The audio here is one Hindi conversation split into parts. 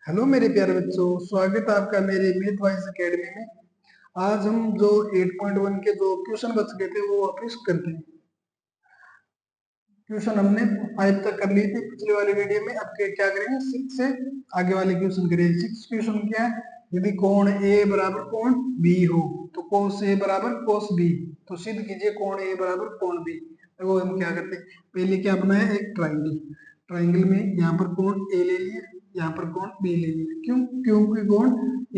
हेलो मेरे प्यारे बच्चों, स्वागत है आपका मेरे मैथ वाइज एकेडमी में। आज हम जो 8.1 के जो क्वेश्चन बच गए थे वो वापस करते हैं। क्वेश्चन हमने 5 तक कर लिए थे पिछले वाले वीडियो में। अब क्या करेंगे, 6 से आगे वाले क्वेश्चन करेंगे। 6 क्वेश्चन क्या है, यदि कोण ए बराबर कोण बी हो तो कोस ए बराबर कोस बी, तो सिद्ध कीजिए कोण ए बराबर कोण बी। तो हम क्या करते हैं, पहले क्या बनाया, एक ट्राइंगल। ट्राइंगल में यहाँ पर कोण ए ले लिया, यहाँ पर कोण बी ले लिया। क्यों? क्योंकि कोण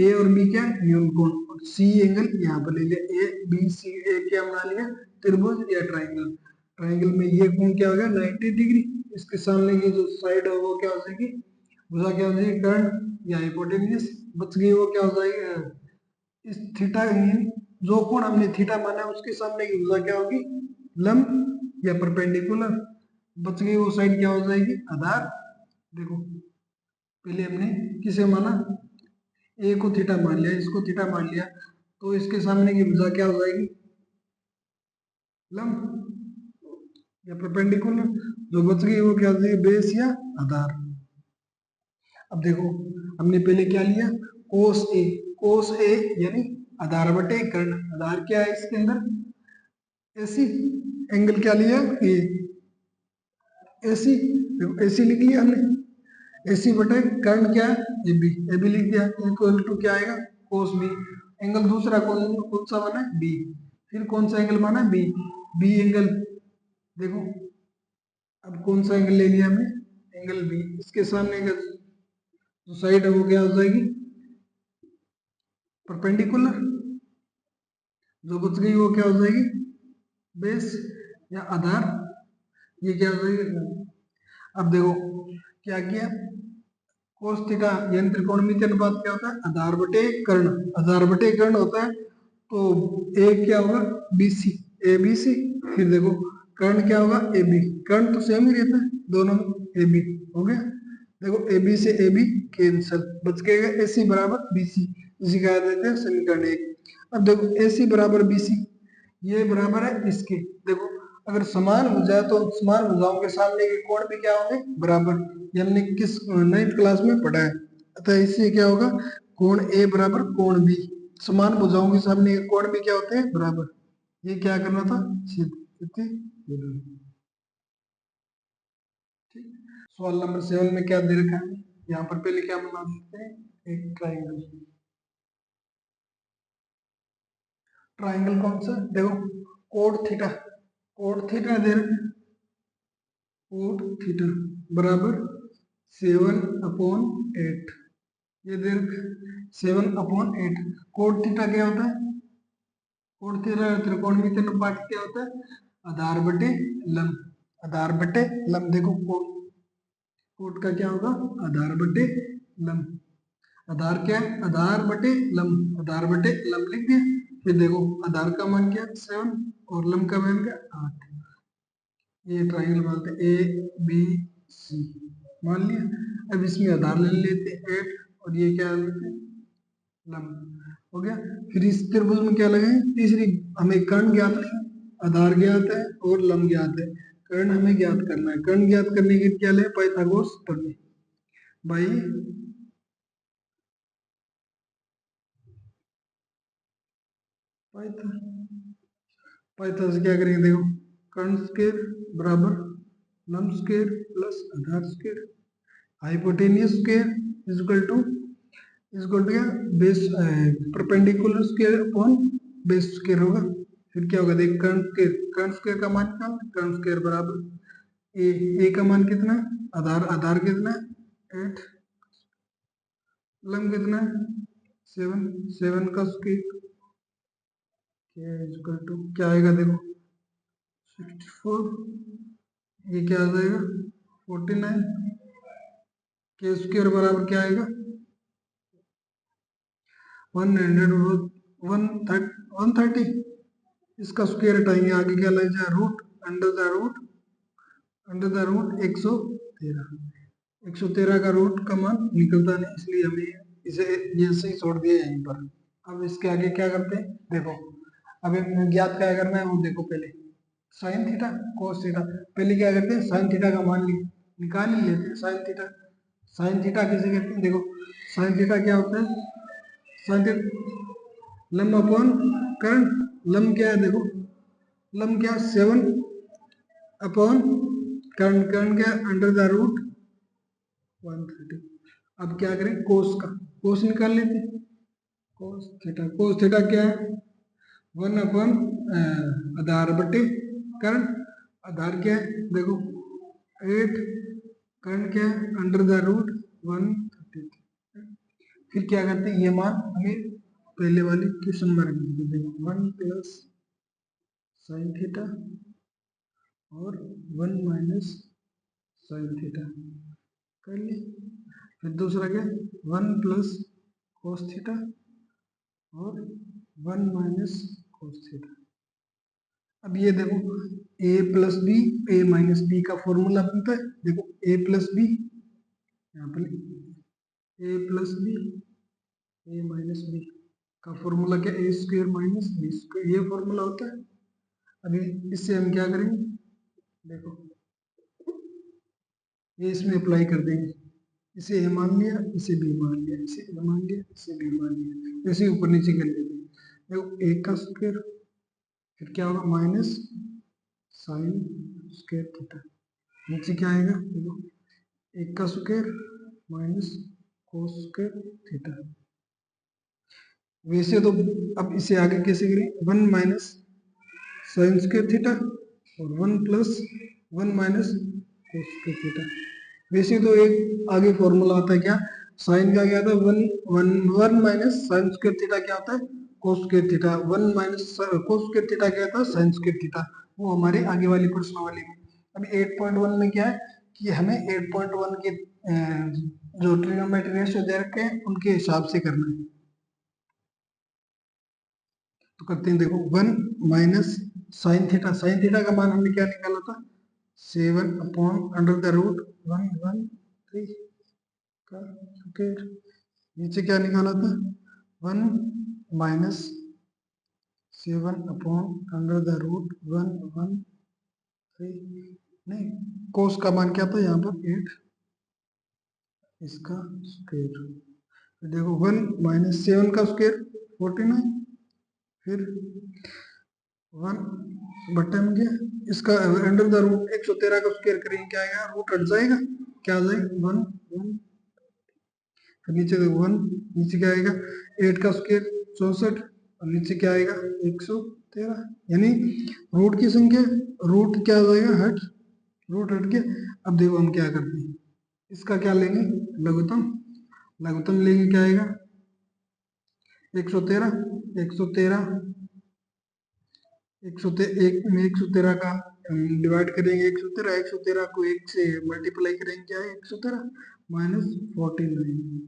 ए और बी क्या है, न्यून कोण। और सी एंगल यहाँ पर ले लिया, ए बी सी ए क्या बना लिया, त्रिभुज या ट्राइंगल। ट्राइंगल में ये कोण क्या हो गया, 90 डिग्री। इसके सामने की जो साइड है वो क्या हो जाएगी, भुजा क्या हो जाएगी, कर्ण या हाइपोटेन्यूज। बच गई वो क्या हो जाएगी, इस थीटा जो कोण हमने थीटा माना है उसके सामने की भुजा क्या होगी, लंब या परपेंडिकुलर। बच गई वो साइड क्या हो जाएगी, आधार। देखो पहले हमने किसे माना, ए को थीटा मान लिया, इसको थीटा मान लिया, तो इसके सामने की भुजा क्या हो जाएगी, लंब या परपेंडिकुलर। जो बच गई वो क्या हो जाएगी, बेस या आधार। अब देखो हमने पहले क्या लिया, कोस ए। कोस ए यानी आधार बटे कर्ण। आधार क्या है इसके अंदर, एसी। एंगल क्या लिया, ए। एसी, देखो एसी लिख लिया हमने। एसी बटे कर्ण क्या है, ए बी। ए बी लिख दिया, इक्वल टू क्या आएगा, कोस बी। एंगल दूसरा कौन कौन सा माना है, बी। फिर कौन सा एंगल माना है, बी। बी एंगल, देखो अब कौन सा एंगल ले लिया हमने, एंगल बी। इसके सामने का जो साइड है वो क्या हो जाएगी, परपेंडिकुलर। जो बच गई वो क्या हो जाएगी, बेस या आधार। ये क्या हो जाएगी। अब देखो क्या किया, कोस थीटा यानी त्रिकोणमितीय अनुपात क्या होता है, आधार बटे कर्ण। आधार बटे कर्ण होता है, तो ए क्या होगा, बीसी, ए बी सी। फिर देखो कर्ण क्या होगा, ए बी। कर्ण तो सेम ही रहता है दोनों में, ए बी हो गया। देखो ए बी से ए बी कैंसल, बच गएगा ए सी बराबर बी सी। इसी का देते हैं समीकरण एक। अब देखो ए सी बराबर बी सी, ये बराबर है इसके। देखो अगर समान भुजा है तो समान भुजाओं के सामने के कोण भी क्या होंगे, बराबर। ये हमने किस 9th क्लास में पढ़ा है। अतः इससे क्या होगा, कोण ए बराबर कोण बी। समान भुजाओं के सामने के कोण भी क्या होते हैं, बराबर। ये क्या करना था, सिद्ध। इतनी जरूरी। ठीक। सवाल नंबर 7 में क्या दे रखा है, यहाँ पर पहले क्या बना सकते हैं, एक ट्राइंगल। ट्राइंगल कौन सा, देखो कोड थीटा। कोड थीटा दे रखा है, कोट थीटा बराबर 7/8। ये दे रखा है 7/8। कोट थीटा क्या होता है, कोट थीटा त्रिकोणमितीय अनुपात क्या होता है, आधार बटे लंब। आधार बटे लंब। देखो कोट, कोट का क्या होगा, आधार बटे लंब। आधार क्या है, आधार बटे लंब। आधार बटे लंब लिख दिया। फिर देखो आधार का मान क्या है, 7, और लंब का मान क्या, 8। ये ट्राइंगल बोलते हैं ए बी सी, मान लिया। अब इसमें आधार ले लेते हैं 8, और ये क्या लेते हैं, लंब। हो गया। फिर इस त्रिभुज में क्या लगाए, तीसरी। हमें कर्ण ज्ञात नहीं, आधार ज्ञात है और लंब ज्ञात है। कर्ण हमें ज्ञात करना है। कर्ण ज्ञात करने के लिए क्या ले, पाइथागोरस प्रमेय। भाई पाइथा, पाइथा से क्या करेंगे, देखो कर्ण स्क्वायर बराबर लंब स्क्वायर प्लस आधार square. Hypotenuse square is equal to क्या, base perpendicular square upon base square होगा। फिर क्या होगा, देख कर्ण स्क्वायर का मान क्या होगा, कर्ण स्क्वायर बराबर ए का मान कितना है, आधार। आधार कितना है, 8। लंब कितना है, 7। 7 का स्क्वायर क्या इक्वल टू क्या आएगा, देखो 64। ये क्या आ जाएगा, 49। के स्क्वायर बराबर क्या आएगा, 130। इसका स्क्वायर हटाएंगे, आगे क्या लग जाए, रूट। अंडर द रूट 113 का रूट का मान निकलता नहीं, इसलिए हमें इसे ये ऐसे ही छोड़ दिया यहीं पर। अब इसके आगे क्या करते हैं, देखो अब हमें ज्ञात क्या करना है, वो देखो पहले साइन थीटा कोस थीटा। पहले क्या करते हैं, साइन थीटा का मान निकाल ही लेते हैं। साइन थीटा साइन थीटा किसे कहते हैं? देखो साइन थीटा क्या होता है? साइन थीटा लंब अपॉन कर्ण। लंब क्या है? देखो लंब क्या? 7 अपॉन कर्ण। कर्ण क्या? Under the root 130। अब क्या करें? कोस का कोस निकाल लेते हैं। कोस थीटा, कोस थीटा क्या है? 1 अपॉन आधार बटे कर्ण। आधार क्या है? देखो 8, कर्ण क्या है? Under the root 130। फिर क्या करते हैं? ये मान हमें पहले वाली क्वेश्चन में रख देते। देखो 1 प्लस साइन थीटा और 1 माइनस साइन थीटा कर लिए। फिर दूसरा क्या? 1 प्लस कोस थीटा और 1 माइनस कोस थीटा। अब ये देखो a plus B, A minus B का फॉर्मूला बनता है। देखो a प्लस बी, यहाँ पर a plus B, A minus B का फॉर्मूला क्या? A square minus B square, ये फॉर्मूला होता है। अभी इससे हम क्या करेंगे? देखो ये इसमें अप्लाई कर देंगे। इसे ए मान लिया, इसे बी मान लिया, इसे ए मान लिया, इसे बी मान लिया, ऐसे ऊपर नीचे कर लेते हैं। देखो एक का स्क्वायर, फिर क्या होगा? Minus sine square theta. नीचे क्या आएगा? देखो एक का square minus cos square theta. वैसे तो अब इसे आगे कैसे करें? 1 माइनस साइन स्क्वायर थीटा और 1 plus 1 minus cos square theta. वैसे तो एक आगे फॉर्मूला आता है क्या? साइन का क्या था? 1 माइनस साइन स्क्वायर थीटा क्या होता है? Cos square theta. 1 minus cos square theta क्या था? Sine square theta. वो हमारे आगे वाली प्रश्नावली में। अभी 8.1 में क्या है कि हमें 8.1 के जो ट्रिग्नोमेट्री रेशियो दे रखे हैं उनके हिसाब से करना है। तो करते हैं। देखो 1 minus sine theta, sine theta का मान हमने क्या निकाला था? 7 अपॉन अंडर द रूट 113 का स्क्वायर। नीचे क्या निकाला था? 1 minus 7 upon under the root 113। नहीं, कोस का मान क्या था यहाँ पर? 8, इसका स्क्वायर। देखो 1 माइनस 7 का स्क्वायर 49, फिर 1 बटे में क्या? इसका अंडर द रूट 113 का स्क्वायर करेंगे, क्या आएगा? रूट हट जाएगा, क्या आ जाएगा? 1 1। फिर नीचे देखो 1, नीचे क्या आएगा? 8 का स्क्वायर 64 और नीचे क्या आएगा? 113। यानी रूट की संख्या, रूट क्या हो जाएगा? हट, रूट हट के। अब देखो हम क्या करते हैं, इसका क्या लेंगे? लघुत्तम। लघुत्तम लेंगे, क्या आएगा? 113, 113, 113 का डिवाइड करेंगे। 113, 113 को 1 से मल्टीप्लाई करेंगे, क्या है? 113 माइनस 49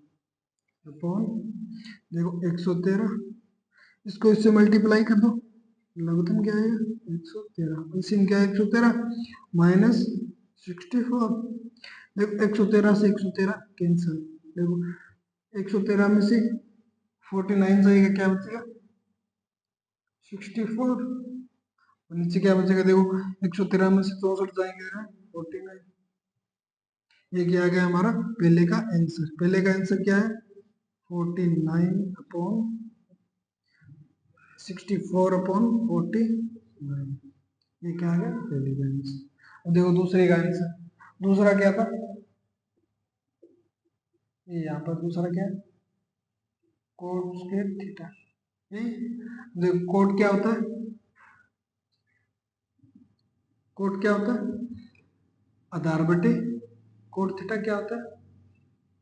अपॉन, देखो 113, इसको इससे मल्टीप्लाई कर दो, लघुत्तम क्या आएगा? 113। इसी में क्या है? 113 माइनस 64। देखो 113 से 113 कैंसिल। देखो 113 में से 49 जाएगा, क्या बचेगा? 64। और नीचे क्या बचेगा? देखो 113 में से 64 जाएंगे, 49। ये क्या आ गया हमारा पहले का आंसर? पहले का आंसर क्या है? 49 अपॉन 64 अपॉन 49। ये क्या आ गया? पहले का आंसर। अब देखो दूसरे का आंसर। दूसरा क्या था? ये यहाँ पर दूसरा क्या है? Coat square theta. देखो कोट क्या होता है? कोट क्या होता है? आधार बटे। कोट थीटा क्या होता है?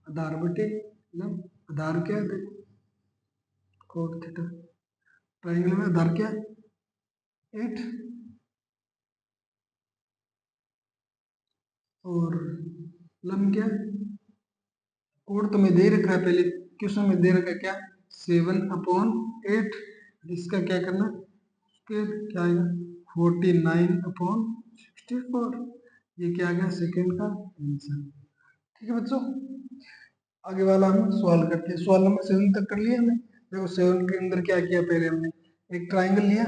आधार बटे लंब। आधार क्या है? देखो कोट थीटा। ट्राइंगल में आधार क्या है? 8। और लंब क्या है? कोड तो मैं दे रखा है, पहले क्वेश्चन में दे रखा है क्या? 7 अपॉन 8। इसका क्या करना? स्क्वायर, क्या आएगा? 49 अपॉन 64। ये क्या आ गया? सेकेंड का आंसर। ठीक है बच्चों, आगे वाला हम सॉल्व करते हैं। सवाल नंबर 7 तक कर लिया हमने। देखो 7 के अंदर क्या किया? पहले हमने एक ट्राइंगल लिया।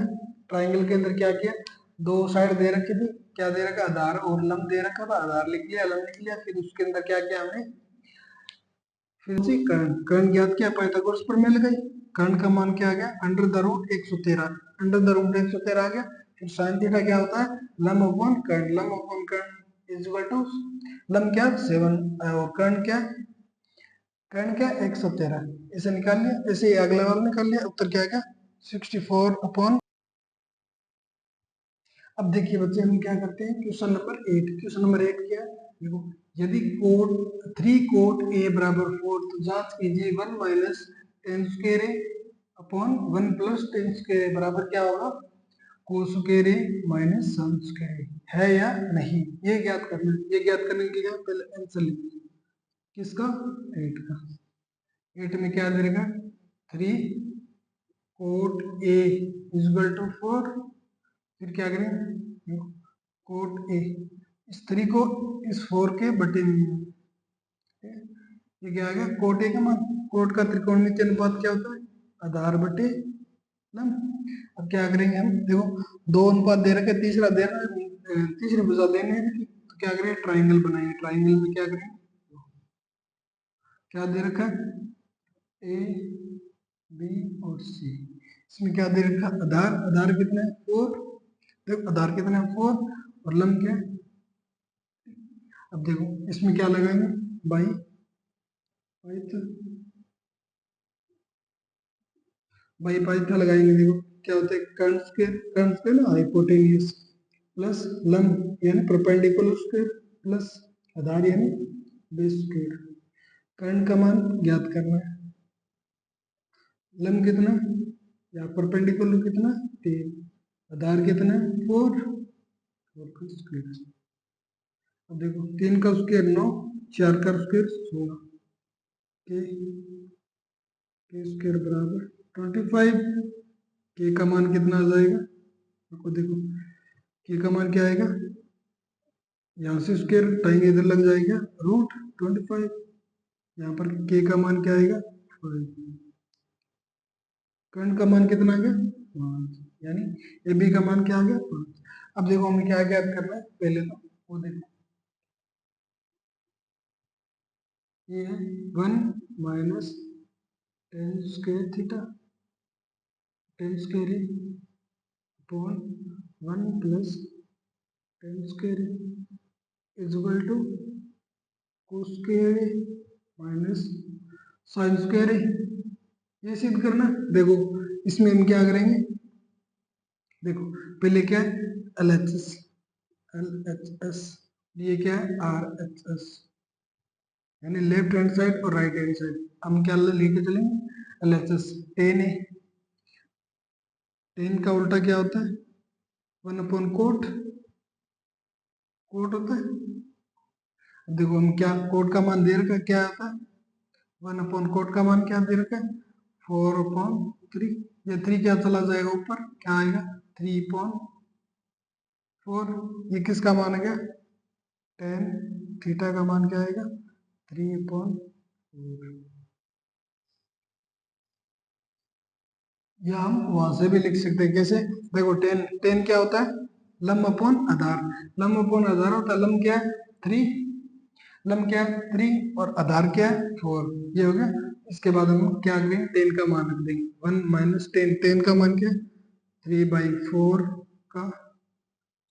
ट्राइंगल के अंदर क्या किया? दो साइड दे रखी थी। क्या दे रखा? आधार और लंब दे रखा था। आधार लिख लिया, लंब लिख लिया। फिर उसके अंदर क्या किया हमने? फिर से कर्ण ज्ञात किया, पाइथागोरस प्रमेय लगाई, कर्ण का मान क्या आ गया, अंडर द रूट 113, अंडर द रूट 113 आ गया। फिर साइन थीटा क्या होता है, लम अपॉन कर्ण, लम अपॉन कर्ण इज इक्वल टू लम क्या 7 और कर्ण क्या, कर्ण क्या 113, इसे निकाल लिया। ऐसे ही अगला वाला निकाल लिया, उत्तर क्या आएगा 64 अपॉन। अब देखिए बच्चे हम क्या करते हैं, क्वेश्चन नंबर 8, क्वेश्चन नंबर 8 क्या है, देखो यदि कोट 3 कोट ए बराबर 4 तो जांच कीजिए 1 माइनस टेन स्क्वायर ए अपॉन 1 प्लस टेन स्क्वायर ए बराबर क्या होगा, कोस स्क्वायर ए माइनस साइन स्क्वायर ए, है या नहीं, ये ज्ञात करना है। ये ज्ञात करने के लिए पहले आंसर लिखिए, किसका 8 का। 8 में क्या दे रहेगा, 3 cot A is equal to 4, फिर क्या करें कोट ए, इस 3 को इस 4 के बटे में, ये क्या आ गया कोट ए का मान। कोट का त्रिकोणमितीय अनुपात क्या होता है, आधार बटे लंब। अब क्या करेंगे हम, देखो दो अनुपात दे रखे, तीसरा दे रहा, तीसरी भुजा देने रखी, तो क्या करें ट्राइंगल बनाएंगे। ट्राइंगल में क्या करें, क्या दे रखा है ए बी और सी, इसमें क्या दे रखा है आधार, आधार कितने 4, देखो आधार कितने 4 और लंब क्या। अब देखो इसमें क्या लगाएंगे बाई बाई पाइथा लगाएंगे। देखो क्या होता है कर्ण स्क्वायर ना हाइपोटेन्यूज प्लस लंब यानी परपेंडिकुलर स्क्वायर प्लस आधार यानी बेस स्क्वायर। कर्ण का मान ज्ञात करना है, लंब कितना या परपेंडिकुलर कितना 3, आधार कितना 4 का स्क्वायर। अब देखो 3 का स्क्वायर 9, 4 का स्क्वायर 16 के स्क्वायर बराबर 25। के का मान कितना आ जाएगा, देखो देखो के का मान क्या आएगा, यहाँ से स्क्वायर टाइम इधर लग जाएगा रूट 25, यहाँ पर के का मान क्या आएगा 5, कर्ण का मान कितना आ गया 5, यानी ए बी का मान क्या आ गया 5। अब देखो हमें क्या ज्ञात करना है, पहले तो वो देखो ये है 1 minus tan square theta, tan square upon 1 plus tan square is equal to cos square minus sine square. ये सिद्ध करना, देखो इसमें हम क्या करेंगे, देखो पहले क्या है एल एच एस, ये क्या है आर एच एस, यानी लेफ्ट हैंड साइड और राइट हैंड साइड हम क्या लेके चलेंगे एल एच एस। टेन है, टेन का उल्टा क्या होता है 1 अपॉन कोट, कोट होता है। देखो हम क्या कोट का मान दे रखा क्या आता है 1 अपॉन कोट का मान क्या दे रखा है 4 अपॉन 3, ये 3 क्या चला जाएगा ऊपर, क्या आएगा 3 अपॉन 4, ये किसका मान आ गया टेन थीटा का मान क्या आएगा 3 अपॉन 4। या हम वहां से भी लिख सकते हैं, कैसे, देखो टेन टेन क्या होता है लंब अपॉन आधार, लंब अपॉन आधार होता है, लंब क्या है 3, लंब क्या है 3 और आधार क्या है 4, ये हो गया। इसके बाद हम क्या करेंगे टेन का मान रख देंगे 1 माइनस टेन, टेन का मान क्या है 3/4 का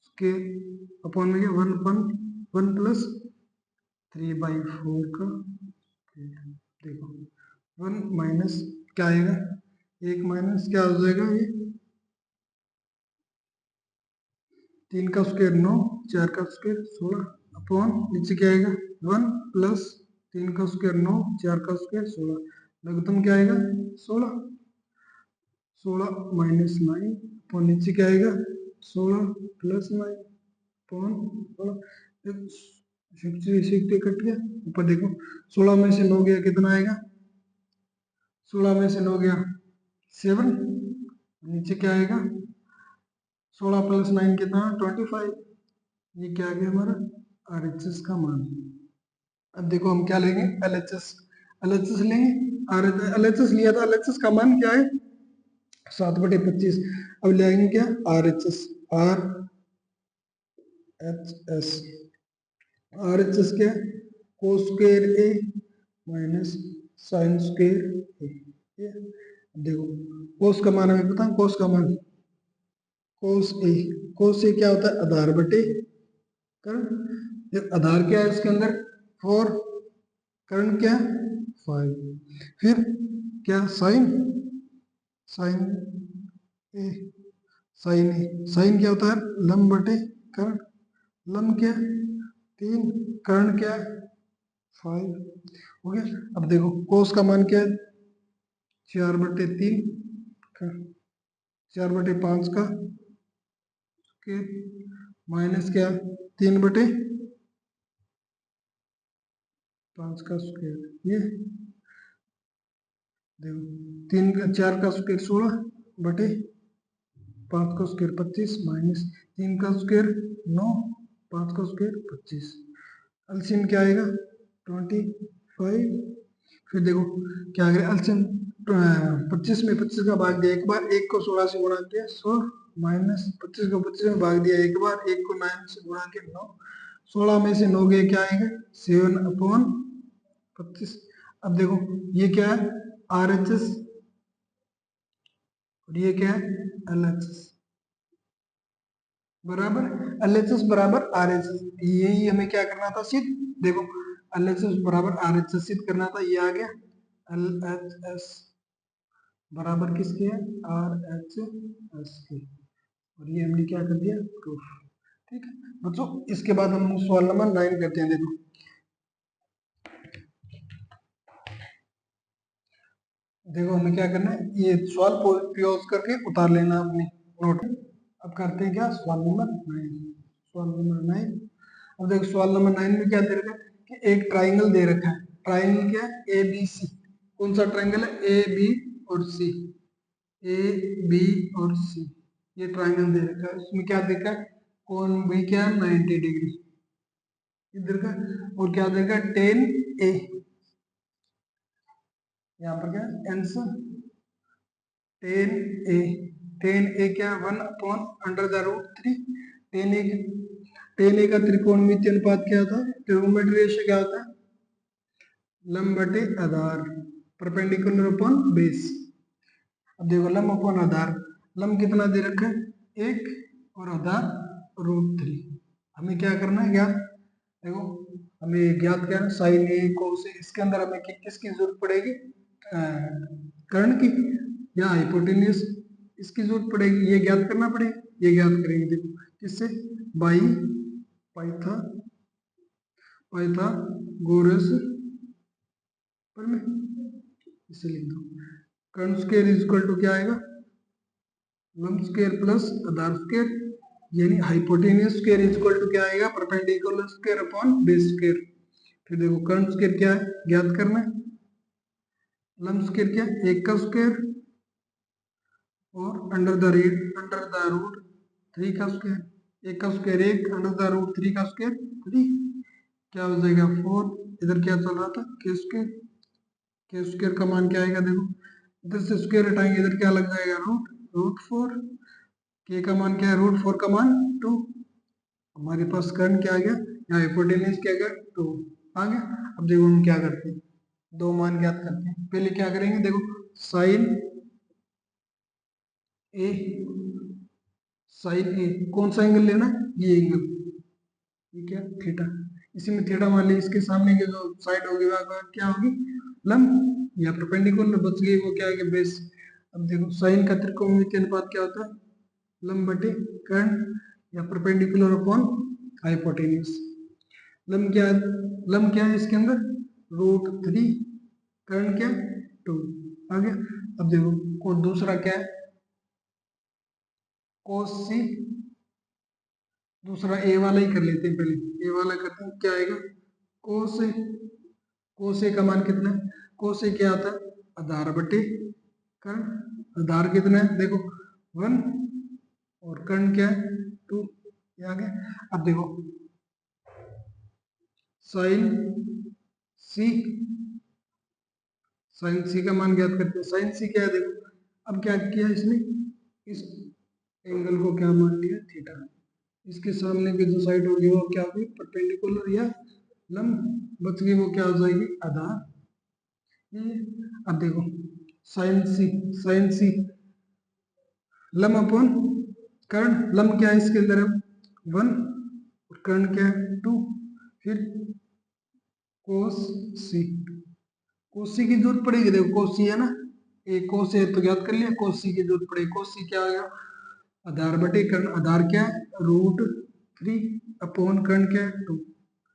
स्क्वायर अपॉन में क्या 1 अपॉन 1 प्लस 3/4 का स्क्वायर। देखो 1 माइनस क्या आएगा, एक माइनस क्या हो जाएगा ये 3 का स्क्वायर 9, 4 का स्क्वायर 16 अपॉन नीचे क्या आएगा 1 प्लस 3 का स्क्वायर 9, 4 का स्क्वायर 16, लघुत्तम क्या आएगा 16, 16 माइनस 9 अपॉन नीचे क्या आएगा 16 प्लस 9 अपॉन 16 कट गया, ऊपर देखो 16 में से 9 गया कितना आएगा, 16 में से 9 गया 7, नीचे क्या आएगा 16 प्लस 9 कितना 25, ये क्या आ गया हमारा आर एच एस का मान। अब देखो हम क्या लेंगे L H S, L H S लेंगे, आर एल एच एस लिया था, एल एच एस का मान क्या है 7/25। अब ले आएंगे क्या R H S, R H S, R H S क्या कोस स्क्वायर ए माइनस साइन स्क्वायर ए। देखो कोस का मान हमें पता है, कोस का मान कोस ए। कोस ए क्या होता है? आधार बटे कर्ण। आधार क्या है इसके अंदर? 4, कर्ण क्या है? 5। फिर क्या? साइन, साइन ए, साइन ए। साइन क्या होता है? लंब बटे कर्ण। लंब क्या? 3, कर्ण क्या? 5। हो गया। अब देखो कोस का मान क्या है? 4/3, 4/5 का स्क्वायर माइनस क्या? 3/5 का स्क्वायर। ये देखो 3 का 4 का स्क्वायर 16/5 का स्क्वायर 25 माइनस 3 का स्क्वायर 9, 5 का स्क्वायर 25। एलसीएम क्या आएगा? 25। फिर देखो क्या करें एलसीएम? 25 में 25 का भाग दिया एक बार, 1 को 16 से गुणा किया 100 माइनस 25 को 25 में भाग दिया एक बार, 1 को 9 से गुणा किया 9। 16 में से 9 गए क्या आएगा? 7/25। अब देखो ये क्या है? RHS और ये क्या है? LHS बराबर LHS बराबर RHS। यही हमें क्या करना था? सिद्ध। देखो LHS बराबर RHS सिद्ध करना था। ये आ गया LHS बराबर किसके है? RHS के। और ये हमने क्या कर दिया? प्रूफ। ठीक है बच्चों, इसके बाद हम सवाल नंबर 9 करते हैं। देखो देखो हमें क्या करना है? ये सवाल पॉज करके उतार लेना अपने नोट। अब करते हैं क्या? सवाल नंबर 9। सवाल नंबर 9। अब देखो सवाल नंबर 9 में क्या दे रखा है कि एक ट्राइंगल दे रखा है। ट्राइंगल क्या है? ABC। कौन सा ट्राइंगल है? AB और C। AB और C ये ट्राइंगल दे रखा है। इसमें क्या देखा है? कोण भी क्या है? 90 डिग्री इधर का। और क्या देखा? 10A। यहाँ पर क्या आंसर? 10A। 10A क्या? 1/√3। 10A 10A का त्रिकोणमितीय अनुपात क्या था? ट्रिगोनोमेट्री रेशियो क्या होता है? लंब बटे आधार, परपेंडिकुलर अपॉन बेस। अब देखो लंब अपॉन आधार, लंब कितना दे रखा है? 1 और आधार √3। हमें क्या करना है? ज्ञात। देखो हमें ज्ञात क्या है? साइन ए कोस ए। इसके अंदर हमें किसकी जरूरत पड़ेगी? कर्ण की या हाइपोटेन्यूज इसकी जरूरत पड़ेगी। ये ज्ञात करना पड़ेगा। ये ज्ञात करेंगे। देखो किससे? बाई पाइथागोरस प्रमेय। इसे लिख दो। कर्ण स्क्वायर इज इक्वल टू क्या आएगा? लंब स्क्वायर प्लस आधार स्क्वायर, यानी hypotenuse square is equal to क्या आएगा? Perpendicular square upon base square. फिर देखो कर्ण स्क्वायर क्या है? ज्ञात करना है। लंब स्क्वायर क्या है? 1 का स्क्वायर और अंडर द रूट 3 का स्क्वायर। 1 का स्क्वायर 1, अंडर द रूट 3 का स्क्वायर 3। क्या हो जाएगा? 4। इधर क्या चल रहा था? के स्क्वायर। के स्क्वायर का मान क्या आएगा? देखो इधर से स्क्वायर हटाएंगे, इधर क्या लग जाएगा? रूट 4। के का मान क्या है? √4 का मान 2। हमारे पास कर्ण क्या आ गया? यहाँ हाइपोटेन्यूज क्या आ गया? 2 आ गया। अब देखो हम क्या करते हैं? दो मान ज्ञात करते हैं। पहले क्या करेंगे? देखो साइन ए, साइन ए कौन सा एंगल लेना है? ये एंगल, ये क्या? थीटा। इसी में थीटा मान ली, इसके सामने की जो साइड होगी वह क्या होगी? लंब या परपेंडिकुलर। बच गई वो क्या है? बेस। अब देखो साइन का त्रिकोणमितीय अनुपात क्या होता है? लंब बटे कर्ण या परपेंडिकुलर अपॉन हाइपोटेन्यूज। लंब क्या है? लंब क्या है इसके अंदर? √3। कर्ण क्या? 2 आ गया। अब देखो को दूसरा क्या है? कोस सी। दूसरा ए वाला ही कर लेते हैं। पहले ए वाला करते हैं। क्या आएगा? कोस ए। कोस ए का मान कितना है? कोस ए क्या आता है? आधार बटे कर्ण। आधार कितना है? देखो 1 और कर्ण क्या है? 2। ये आ गया। अब देखो साइन सी, साइन सी का मान ज्ञात करते हैं। साइन सी क्या है? देखो अब क्या किया इसने? इस एंगल को क्या मान लिया? थीटा। इसके सामने की जो साइड होगी वो क्या होगी? परपेंडिकुलर या लंब। बच गई वो क्या हो जाएगी? आधार। अब देखो साइन सी लम अपॉन कर्ण, लम क्या है इसके अंदर 1 और कर्ण क्या है 2, फिर कोस सी, कोसी की जरूरत पड़ेगी, देखो कोसी है ना, एक कोस है तो याद कर लिया, कोसी की जरूरत पड़ेगी, कोसी क्या आ गया आधार बटे कर्ण, आधार क्या है √3 अपॉन कर्ण क्या है 2।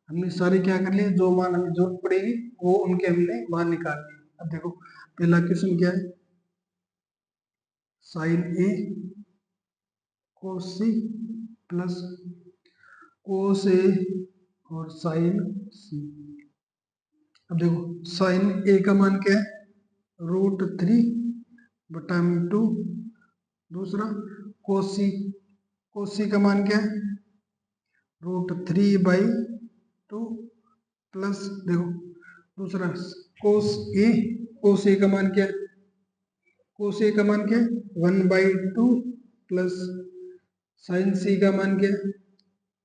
हमने सारे क्या कर लिए, जो मान हमें जरूरत पड़ेगी वो उनके हमने मान निकाल लिए। अब देखो पहला क्वेश्चन क्या है, साइन ए कोस सी प्लस कोस ए और साइन सी। अब देखो साइन ए का मान क्या है √3 बटा 2, दूसरा कोसी, कोसी का मान क्या है √3/2 प्लस देखो दूसरा कोस ए का मान क्या है, कोस ए का मान क्या है 1/2 प्लस साइन सी का मान क्या है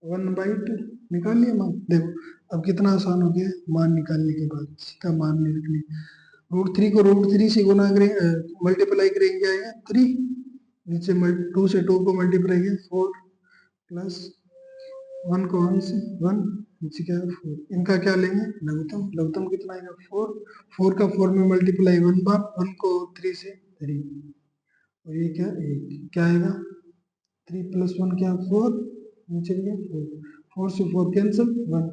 1/2। निकाल लिया मान, देखो अब कितना आसान हो गया मान निकालने के बाद, इसका मान नहीं रखने, √3 को √3 से गुना करेंगे, मल्टीप्लाई करेंगे आएगा 3, नीचे 2 से 2 को मल्टीप्लाई किया 4 प्लस 1 को 1 से 1, नीचे क्या है 4, इनका क्या लेंगे लघुत्तम, लघुत्तम कितना आएगा 4, 4 का 4 में मल्टीप्लाई 1 बार, 1 को 3 से 3, और ये क्या 1, क्या आएगा 3 + 1 क्या 4, नीचे क्या 4, 4 से 4 कैंसिल 1,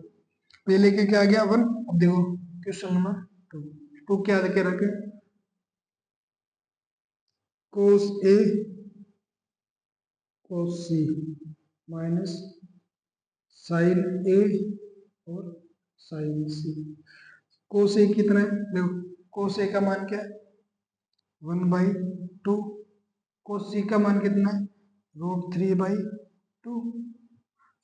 पहले के क्या आ गया 1। अब देखो क्वेश्चन नंबर 2 क्या देखे रखे, कोस ए कोस सी माइनस साइन ए और साइन सी। कोस ए कितना है, देखो कोस ए का मान क्या है 1/2, कोस सी का मान कितना है √3/2,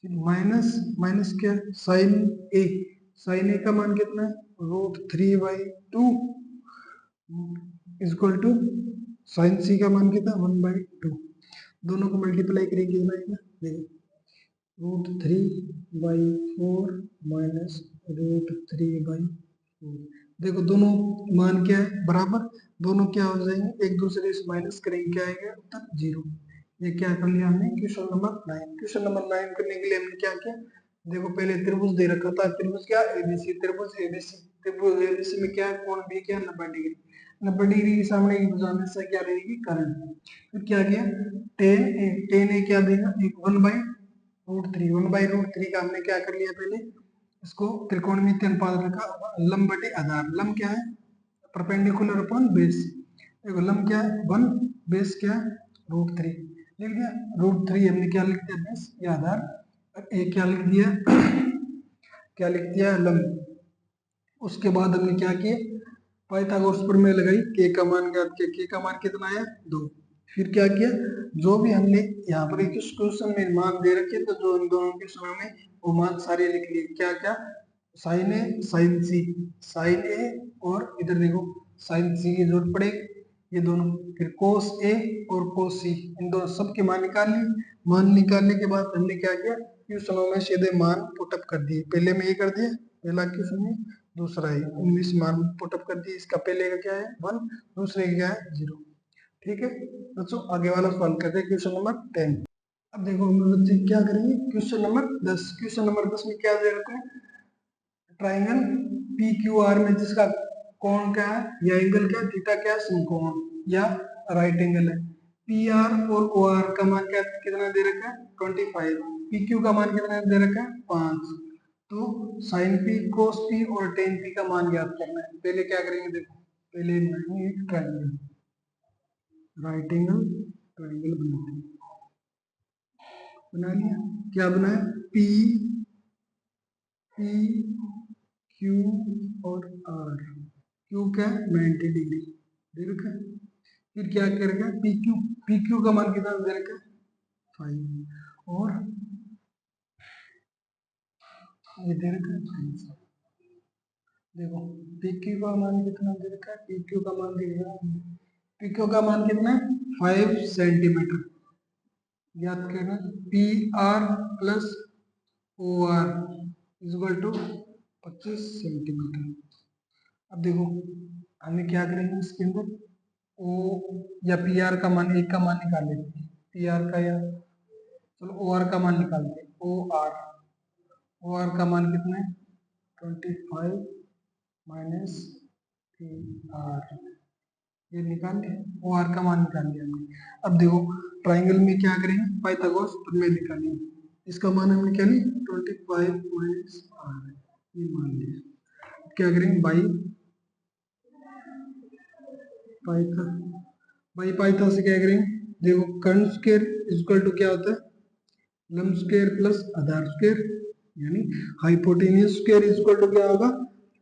माइनस माइनस क्या साइन ए, साइन ए का मान कितना है √3/2 इक्वल टू साइन सी का मान कितना 1/2, दोनों को मल्टीप्लाई करेंगे कितना आएगा, देखो √3/4 माइनस √3/4, देखो दोनों मान क्या है बराबर, दोनों क्या हो जाएंगे एक दूसरे से माइनस करेंगे, क्या आएगा उत्तर 0। ये क्या कर लिया हमने क्वेश्चन नंबर 9। क्वेश्चन नंबर 9 करने के लिए हमने क्या किया, देखो पहले त्रिभुज दे रखा था, त्रिभुज क्या एबीसी, त्रिभुज एबीसी, त्रिभुज एबीसी में क्या कोण बी क्या 90 डिग्री, 90 डिग्री के सामने की भुजा में से क्या रहेगी कर्ण, फिर क्या किया tan ए क्या देगा 1/√3, 1/√3 का हमने क्या कर लिया पहले इसको त्रिकोणमिति अनुपात रखा, लंब बटे आधार, लंब क्या है परपेंडिकुलर अपॉन बेस, देखो लंब क्या है 1, बेस क्या है √3, लिख दिया √3 हमने क्या लिख दिया बेस या आधार, और ए क्या लिख दिया क्या लिख दिया लंब। उसके बाद हमने क्या किया पाइथागोरस प्रमेय लगाई, के का मान ज्ञात किया, के का मान कितना आया 2, फिर क्या किया जो भी हमने यहाँ पर एक क्वेश्चन में मान दे रखे तो जो इन दोनों के समय में वो मान सारे लिख लिए, क्या क्या साइन ए साइन सी, साइन ए और इधर देखो साइन सी की जरूरत पड़ेगी, ये दोनों, फिर कोस ए और कोस सी, इन दोनों सबके मान निकाल लिए, मान निकालने के बाद हमने क्या किया क्वेश्चनों में सीधे मान पुटअप कर दिए, पहले में ये कर दिया पहला क्वेश्चन में, दूसरा है इनमें से मान पुटअप कर दिए, इसका पहले का क्या है 1, दूसरे का क्या है 0। ठीक है बच्चों आगे वाला सॉल्व करते हैं क्वेश्चन नंबर 10। अब देखो हम बच्चे क्या करेंगे क्वेश्चन नंबर 10, क्वेश्चन नंबर 10 में क्या दे रखा है ट्राइंगल पी क्यू आर में जिसका कोण क्या है या एंगल क्या है थीटा क्या है समकोण या राइट एंगल है, पी आर और ओ आर का मान क्या कितना दे रखा है 25, पी क्यू का मान कितना दे रखा है 5, तो साइन पी कोस पी और टेन पी का मान ज्ञात करना है। पहले क्या करेंगे देखो पहले बनाएंगे एक ट्राइंगल, राइट एंगल ट्राइंगल बनाते हैं, बना लिया क्या बनाया पी पी क्यू और आर, क्यू क्या 90 डिग्री दे रखा है, फिर क्या करेगा पी क्यू का मान कितना दे रखा है 5 और ये दे रखा है, देखो पी क्यू का मान कितना दे रखा है, पी क्यू का मान देगा पी क्यू का मान कितना है 5 सेंटीमीटर, याद करना P R plus O R equal to 25 centimetre. अब देखो हमें क्या करेंगे इसके अंदर ओ या पी आर का मान, एक का मान निकाल लेते हैं, पी आर का, या चलो ओ आर का मान निकालते हैं, ओ आर का मान कितना है 25 माइनस पी आर, ये निकाल लिया, ओ आर का मान निकाल लिया हमने। अब देखो ट्राइंगल में क्या करेंगे, पाइथागोरस प्रमेय निकालेंगे, इसका मान हमने क्या लिया 25 माइनस आर, ये मान लिया। क्या करेंगे पाइथा पाइथा से क्या करेंगे, देखो कर्ण स्क्वायर इक्वल टू क्या होता है लंब स्क्वायर प्लस आधार स्क्वायर, यानी हाइपोटेन्यूज स्क्वायर इक्वल टू क्या होगा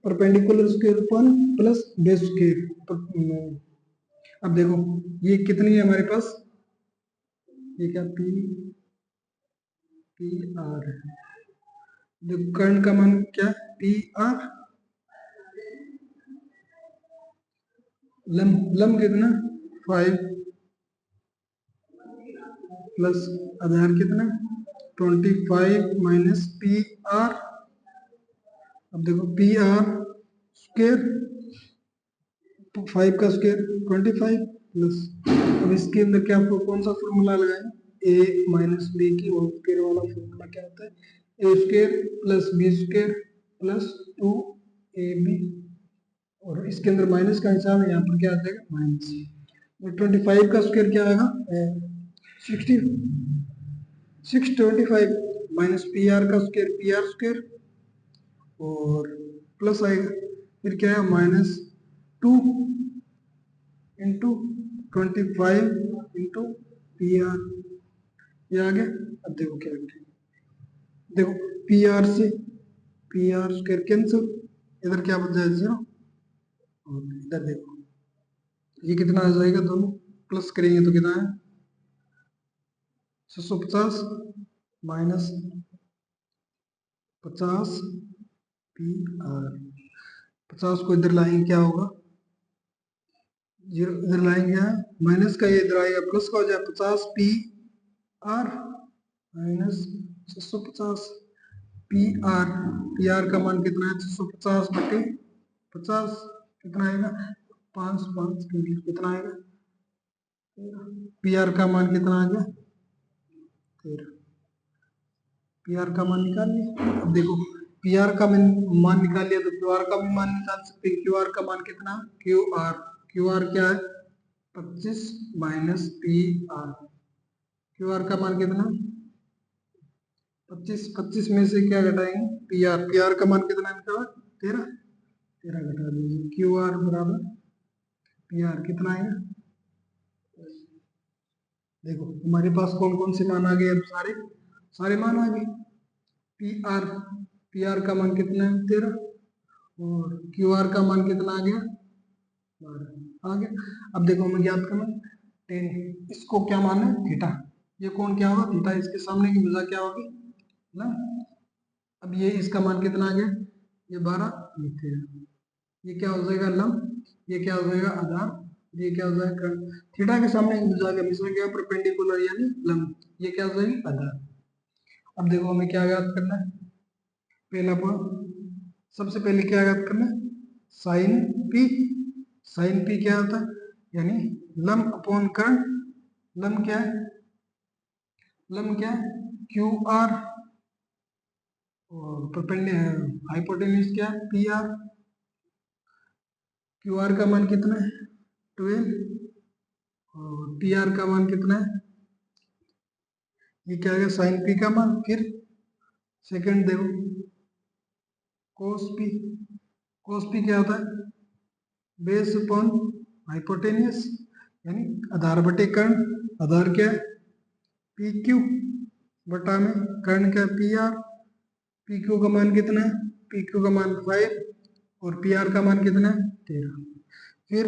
perpendicular square upon plus base square. अब देखो ये कितनी है हमारे पास, ये क्या पी पी आर है, देखो कर्ण का मान क्या पी आर, लंब कितना 5 प्लस आधार कितना 25 माइनस पी आर। अब देखो पी आर स्क्वायर 5 का स्क्वायर 25 प्लस, अब इसके अंदर क्या कौन सा फॉर्मूला लगाएं, ए माइनस बी की होल स्क्वायर वाला फॉर्मूला क्या होता है A square plus B square plus 2 A B, और इसके अंदर माइनस का हिसाब है, यहाँ पर क्या आ जाएगा माइनस, और 25 का स्क्वायर क्या आएगा 60 625 माइनस पी आर का स्क्वायर पी आर स्क्वायर, और प्लस आएगा फिर क्या है minus 2 into 25 into P R, ये आ गया। अब देखो क्या करें, देखो पी आर से पी आर स्क्वायर कैंसिल, इधर क्या बच जाएगा 0, और इधर देखो ये कितना आ जाएगा, दोनों प्लस करेंगे तो कितना है 650 माइनस 50 पी आर, 50 को इधर लाएंगे क्या होगा 0, इधर लाएंगे माइनस का, ये इधर आएगा प्लस का हो जाए 50 P R minus 650 P R का मान कितना है 650 बटे 50, कितना आएगा 5 5 कितना आएगा, पी आर का मान कितना आ गया 13, पी आर का मान निकाल लिया। अब देखो पी आर का मान निकाल लिया तो क्यू आर का भी मान निकाल सकते हैं, क्यू आर का मान कितना क्यू आर क्या है 25 minus P R, Q R का मान कितना 25, 25 में से क्या घटाएंगे पी आर का मान कितना है 13, 13 घटा दीजिए, क्यू आर बराबर पी आर कितना आएगा, देखो हमारे पास कौन कौन से मान आ गए, अब सारे सारे मान आ गए, पी आर का मान कितना है 13, और क्यू आर का मान कितना आ गया 12 आ गया। अब देखो हमें ज्ञात करना 10, इसको क्या माना है थीटा, ये कौन क्या होगा थीटा, इसके सामने की भुजा क्या होगी ना, अब ये इसका मान कितना आ गया ये 12, ये 13, ये क्या हो जाएगा लंब, ये क्या हो जाएगा आधार, ये क्या हो जाएगा कर्ण, थीटा के सामने की भुजा के हमेशा क्या परपेंडिकुलर यानी लंब, ये क्या हो जाएगी आधार। अब देखो हमें क्या याद करना है, पहला पॉइंट सबसे पहले क्या याद करना है साइन पी, साइन पी क्या होता है यानी लंब अपॉन कर्ण, लंब क्या है क्यू आर, और परपेंडिकुलर हाइपोटेन्यूज क्या है पी आर, क्यू आर का मान कितना है 12, और पी आर का मान कितना है, ये क्या है साइन पी का मान, फिर सेकंड देखो कोस पी क्या होता है बेस अपॉन हाइपोटेनियस, यानी आधार बटे कर्ण, आधार क्या है पी क्यू बटा में कर्ण क्या पी आर, पी क्यू का मान कितना है पी क्यू का मान 5, और पी आर का मान कितना है 13, फिर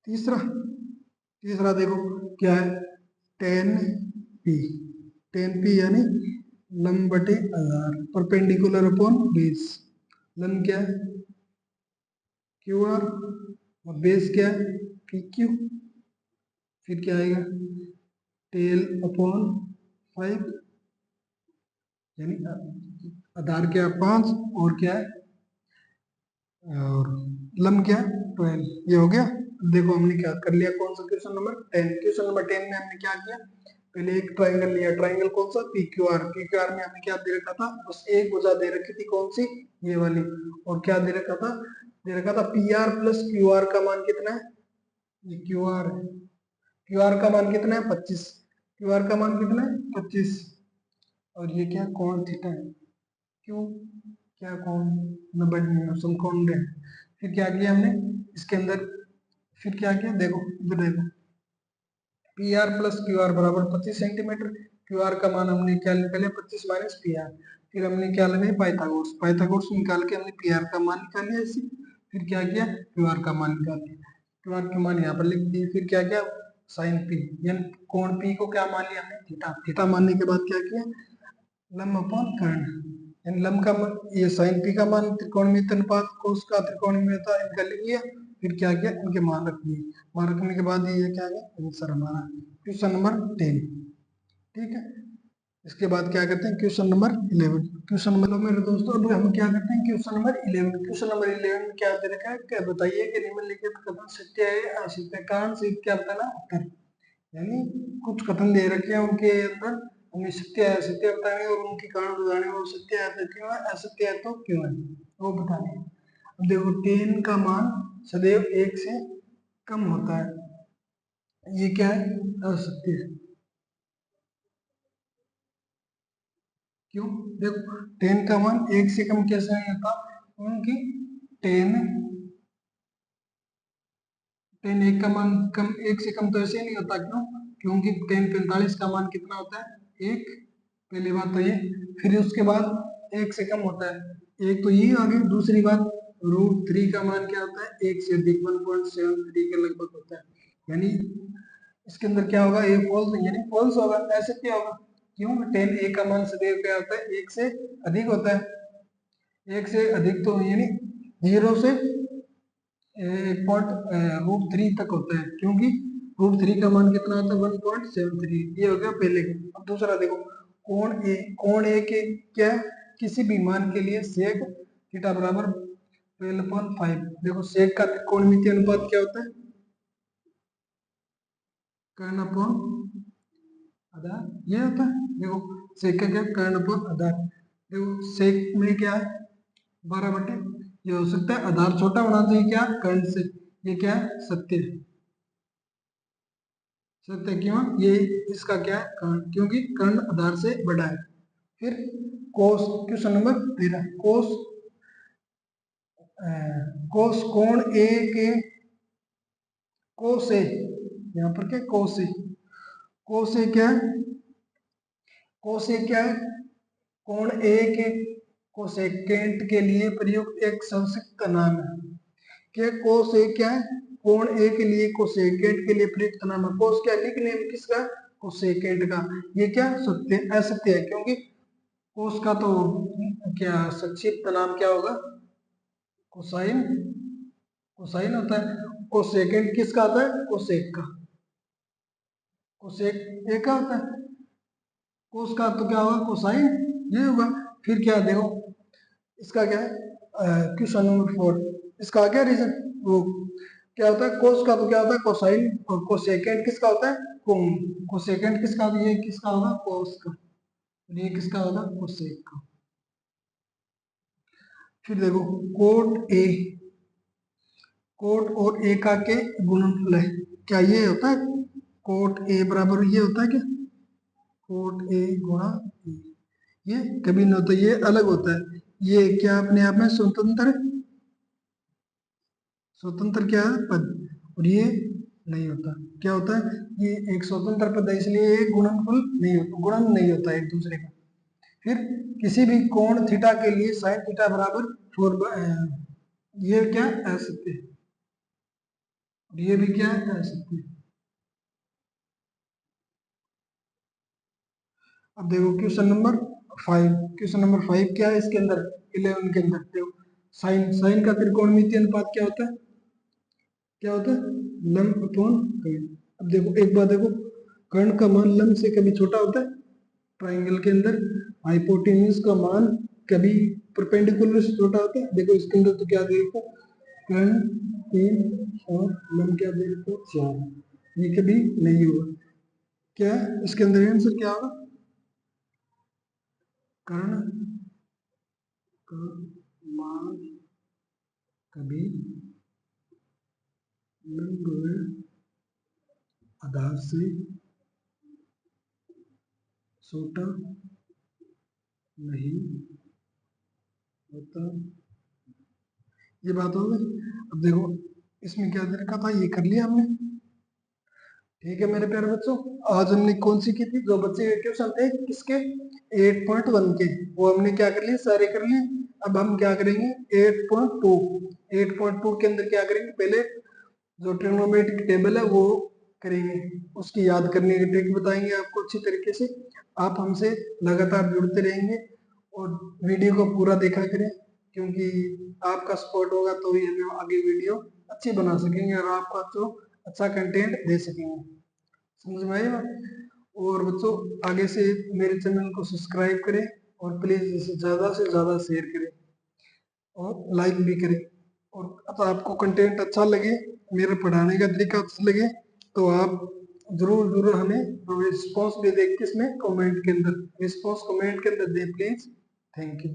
तीसरा तीसरा देखो क्या है 10 पी यानी लंब बटे आधार परपेंडिकुलर अपॉन बेस, लंब क्या है क्यू आर और बेस क्या है पी क्यू, फिर क्या आएगा टेल अपॉन 5, यानी आधार क्या है 5, और क्या है और लंब क्या है 12 ये हो गया। देखो हमने क्या कर लिया, कौन सा क्वेश्चन नंबर 10। क्वेश्चन नंबर 10 में हमने क्या किया, पहले एक ट्रायंगल लिया, ट्रायंगल कौन सा, P Q R. P Q R में हमने क्या दे रखा था, बस एक भुजा दे रखी थी, कौन सी, ये वाली। और क्या दे रखा था, दे रखा था P R plus Q R का मान कितना है, ये क्यू आर है, क्यू आर का मान कितना है 25, क्यू आर का मान कितना है 25। और ये क्या कोण थीटा है, क्यों, क्या कोण, 90 समकोण है। फिर क्या किया हमने इसके अंदर, फिर क्या किया, देखो इधर देखो, P R plus Q R बराबर 25 सेंटीमीटर। क्यू आर का मान हमने क्या निकाले, 25 माइनस पी आर। फिर हमने क्या लगाई, पाइथागोरस, पाइथागोरस निकाल के हमने पी आर का मान निकाल लिया इसी। फिर क्या किया, क्यू आर का मान निकाल लिया, क्यू आर के मान यहाँ पर लिख दिए। फिर क्या किया, साइन पी, यानी कोण पी को क्या मान लिया हमने, थीटा। थीटा मानने के बाद क्या किया, लंब अपॉन कर्ण, यानी लंब का ये साइन पी का मान त्रिकोणमिति अनुपात कोस का त्रिकोणमिति इनका लिख लिया। फिर क्या किया, इनके मान रख दिए। मान रखने के बाद ये क्या है आंसर हमारा, क्वेश्चन नंबर 10। ठीक है, इसके बाद क्या करते हैं, क्वेश्चन नंबर 11। क्वेश्चन नंबर, मेरे दोस्तों अब हम क्या करते हैं, क्वेश्चन नंबर 11। क्वेश्चन नंबर 11 में क्या दे रखा है, क्या बताइए कि निम्नलिखित कथन सत्य है या असत्य, कारण से क्या बताना, उत्तर। यानी कुछ कथन दे रखे हैं, उनके अंदर हमें सत्य है असत्य बताने और उनके कारण बताने, और सत्य है तो क्यों है, असत्य है तो क्यों है, वो बताने। अब देखो 10 का मान सदैव 1 से कम होता है, ये क्या है, असत्य है। क्यों, देखो 10 का मान 1 से कम कैसे नहीं होता, क्योंकि 10 10 1 का मान कम, 1 से कम तो ऐसे ही नहीं होता, क्यों, क्योंकि 10 45 का मान कितना होता है, 1, पहली बात तो ये। फिर उसके बाद 1 से कम होता है, एक तो ये आ गई। दूसरी बात, √3 का मान क्या होता है, 1 से अधिक 1.73 के लगभग होता है। यानी इसके अंदर क्या होगा, ये फॉल्स, यानी फॉल्स होगा, ऐसे क्या होगा, क्यों, 10 1 का मान सदैव क्या होता है, 1 से अधिक होता है। 1 से अधिक तो यानी 0 से √3 तक होता है, क्योंकि √3 का मान कितना होता है, 1.73। ये हो गया पहले का। अब दूसरा देखो, कोण ए के क्या है? किसी भी मान के लिए सेक थीटा बराबर 12/5। देखो सेक का त्रिकोणमितीय अनुपात क्या होता है, कर्ण अपॉन आधार, ये होता है। देखो सेक का क्या, कर्ण अपॉन आधार। देखो सेक में क्या है, 12/, ये हो सकता है आधार छोटा होना चाहिए क्या, कर्ण से, ये क्या है, सत्य है। सत्य क्यों, ये इसका क्या है, कर्ण, क्योंकि कर्ण आधार से बड़ा है। फिर कोस, क्वेश्चन नंबर 13, कोस, कोस कोण ए के, कोस ए, यहाँ पर क्या, कोस ए, कोस ए क्या है, कोस ए क्या है, कोण ए के कोसेकेंट के लिए प्रयुक्त एक संक्षिप्त नाम है। क्या कोस ए क्या है, कोण ए के लिए कोसेकेंट के लिए प्रयुक्त नाम है। कोस क्या, निक नेम किसका, कोसेकेंट का। ये क्या सत्य, असत्य है, क्योंकि कोस का तो क्या संक्षिप्त नाम क्या होगा, कोसाइन, कोसाइन होता है। कोसेकेंट किसका आता है, कोसेक का, कोसेक ए का होता है। कोस का तो क्या होगा, कोसाइन, ये होगा। फिर क्या देखो, इसका क्या है, क्वेश्चन नंबर 4, इसका क्या रीजन, वो क्या होता है, कोस का तो क्या होता है, कोसाइन, और कोसेकेंट किसका होता है, कोण। कोसेकेंट किसका होता है, ये किसका होगा, कोस का, और ये किसका होगा, कोसेक का। फिर देखो कोट ए, कोट और ए का के गुणनफल है, क्या ये होता है, कोट ए बराबर ये होता है क्या, कोट ए गुणा ए, ये कभी ना होता, ये अलग होता है। ये क्या अपने आप में स्वतंत्र, स्वतंत्र क्या है पद, और ये नहीं होता, क्या होता है, ये एक स्वतंत्र पद है, इसलिए ये गुणनफल नहीं होता, गुणन नहीं होता एक दूसरे का। फिर किसी भी कोण थीटा के लिए साइन थीटा बराबर 4, ये क्या असत्य है, और ये भी क्या है, असत्य है। अब देखो क्वेश्चन नंबर 5, क्वेश्चन नंबर 5 क्या है इसके अंदर, 11 के अंदर देखो, साइन, साइन का त्रिकोणमितीय अनुपात क्या होता है, क्या होता है, लंब अपॉन कर्ण। अब देखो एक बात देखो, कर्ण का मान लंब से कभी छोटा होता है, ट्राइंगल के अंदर हाइपोटेन्यूज का मान कभी परपेंडिकुलर से छोटा होता है। देखो इसके अंदर तो क्या देखो, कर्ण 3 और लम क्या दे रहे थे 4, ये कभी नहीं होगा। क्या है इसके अंदर आंसर क्या होगा? कर्ण का मान कभी लंब आधार से छोटा नहीं होता, ये बात हो गई। अब देखो इसमें क्या दे रखा था, ये कर लिया हमने। ठीक है मेरे प्यारे बच्चों, आज हमने कौन सी की थी, जो बच्चे क्वेश्चन थे किसके 8.1 के, वो हमने क्या कर लिए, सारे कर लिए। अब हम क्या करेंगे 8.2, 8.2 के अंदर क्या करेंगे, पहले जो ट्रिग्नोमेट्रिक टेबल है वो करेंगे, उसकी याद करने की ट्रिक बताएंगे आपको अच्छी तरीके से। आप हमसे लगातार जुड़ते रहेंगे और वीडियो को पूरा देखा करें, क्योंकि आपका सपोर्ट होगा तो ही हमें आगे वीडियो अच्छी बना सकेंगे और आपको जो अच्छा कंटेंट दे सकेंगे। समझ में आएगा? और बच्चों आगे से मेरे चैनल को सब्सक्राइब करें और प्लीज इसे ज्यादा से ज्यादा शेयर करें और लाइक भी करें। और अब आपको कंटेंट अच्छा लगे, मेरे पढ़ाने का तरीका अच्छा लगे, तो आप जरूर जरूर हमें रिस्पॉन्स भी देख के इसमें कमेंट के अंदर रिस्पॉन्स कमेंट के अंदर दे प्लीज। Thank you.